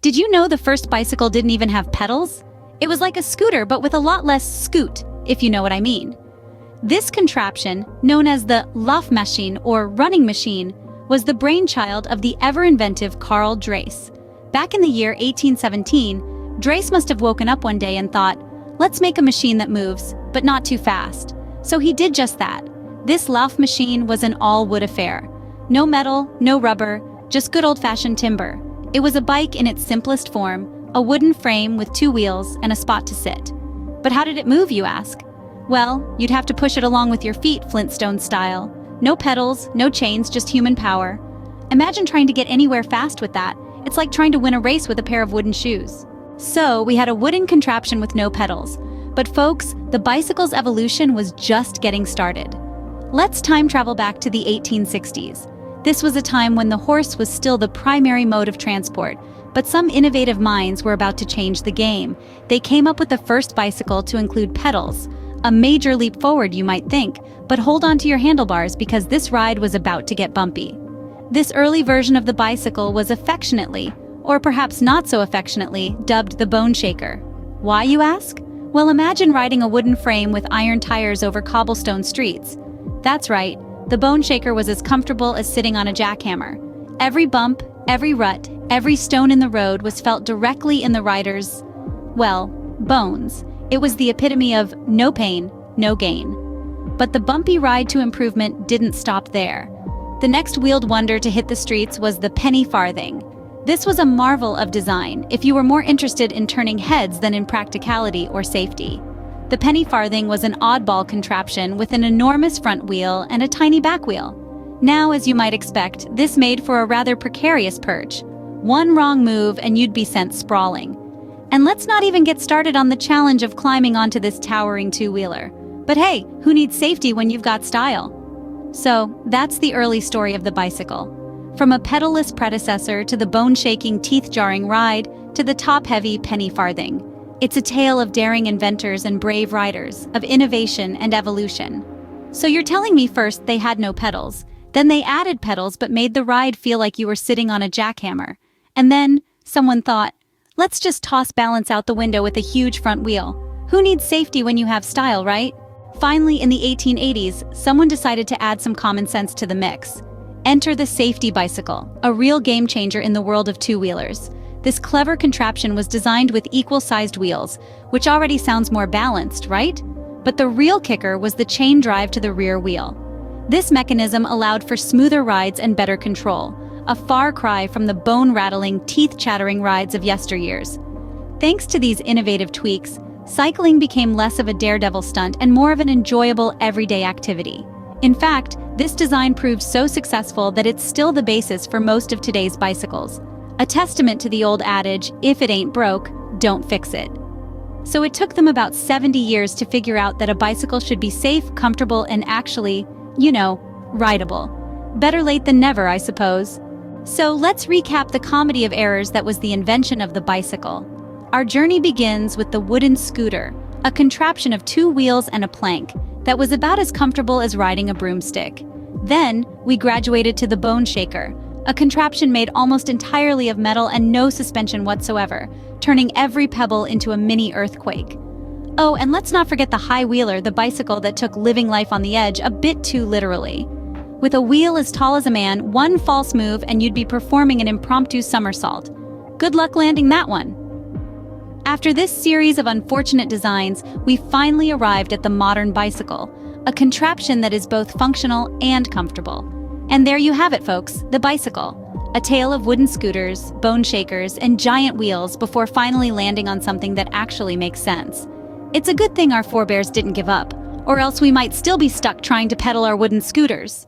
Did you know the first bicycle didn't even have pedals? It was like a scooter but with a lot less scoot, if you know what I mean. This contraption, known as the Laufmaschine or running machine, was the brainchild of the ever-inventive Karl Dreis. Back in the year 1817, Dreis must have woken up one day and thought, let's make a machine that moves, but not too fast. So he did just that. This Laufmaschine was an all-wood affair. No metal, no rubber, just good old-fashioned timber. It was a bike in its simplest form, a wooden frame with two wheels and a spot to sit. But how did it move, you ask? Well, you'd have to push it along with your feet, Flintstone style. No pedals, no chains, just human power. Imagine trying to get anywhere fast with that. It's like trying to win a race with a pair of wooden shoes. So, we had a wooden contraption with no pedals. But folks, the bicycle's evolution was just getting started. Let's time travel back to the 1860s. This was a time when the horse was still the primary mode of transport, but some innovative minds were about to change the game. They came up with the first bicycle to include pedals. A major leap forward, you might think, but hold on to your handlebars because this ride was about to get bumpy. This early version of the bicycle was affectionately, or perhaps not so affectionately, dubbed the Bone Shaker. Why, you ask? Well, imagine riding a wooden frame with iron tires over cobblestone streets. That's right, the Bone Shaker was as comfortable as sitting on a jackhammer. Every bump, every rut, every stone in the road was felt directly in the rider's, well, bones. It was the epitome of no pain, no gain. But the bumpy ride to improvement didn't stop there. The next wheeled wonder to hit the streets was the penny farthing. This was a marvel of design if you were more interested in turning heads than in practicality or safety. The penny farthing was an oddball contraption with an enormous front wheel and a tiny back wheel. Now, as you might expect, this made for a rather precarious perch. One wrong move and you'd be sent sprawling. And let's not even get started on the challenge of climbing onto this towering two-wheeler. But hey, who needs safety when you've got style? So, that's the early story of the bicycle. From a pedal-less predecessor to the bone-shaking, teeth-jarring ride to the top-heavy penny farthing. It's a tale of daring inventors and brave riders, of innovation and evolution. So you're telling me first they had no pedals, then they added pedals but made the ride feel like you were sitting on a jackhammer. And then, someone thought, let's just toss balance out the window with a huge front wheel. Who needs safety when you have style, right? Finally, in the 1880s, someone decided to add some common sense to the mix. Enter the safety bicycle, a real game changer in the world of two-wheelers. This clever contraption was designed with equal-sized wheels, which already sounds more balanced, right? But the real kicker was the chain drive to the rear wheel. This mechanism allowed for smoother rides and better control, a far cry from the bone-rattling, teeth-chattering rides of yesteryears. Thanks to these innovative tweaks, cycling became less of a daredevil stunt and more of an enjoyable everyday activity. In fact, this design proved so successful that it's still the basis for most of today's bicycles. A testament to the old adage, if it ain't broke, don't fix it. So it took them about 70 years to figure out that a bicycle should be safe, comfortable, and actually, rideable. Better late than never, I suppose. So let's recap the comedy of errors that was the invention of the bicycle. Our journey begins with the wooden scooter, a contraption of two wheels and a plank that was about as comfortable as riding a broomstick. Then, we graduated to the Bone Shaker, a contraption made almost entirely of metal and no suspension whatsoever, turning every pebble into a mini earthquake. Oh, and let's not forget the high wheeler, the bicycle that took living life on the edge a bit too literally. With a wheel as tall as a man, one false move and you'd be performing an impromptu somersault. Good luck landing that one. After this series of unfortunate designs, we finally arrived at the modern bicycle, a contraption that is both functional and comfortable. And there you have it, folks, the bicycle. A tale of wooden scooters, bone shakers, and giant wheels before finally landing on something that actually makes sense. It's a good thing our forebears didn't give up, or else we might still be stuck trying to pedal our wooden scooters.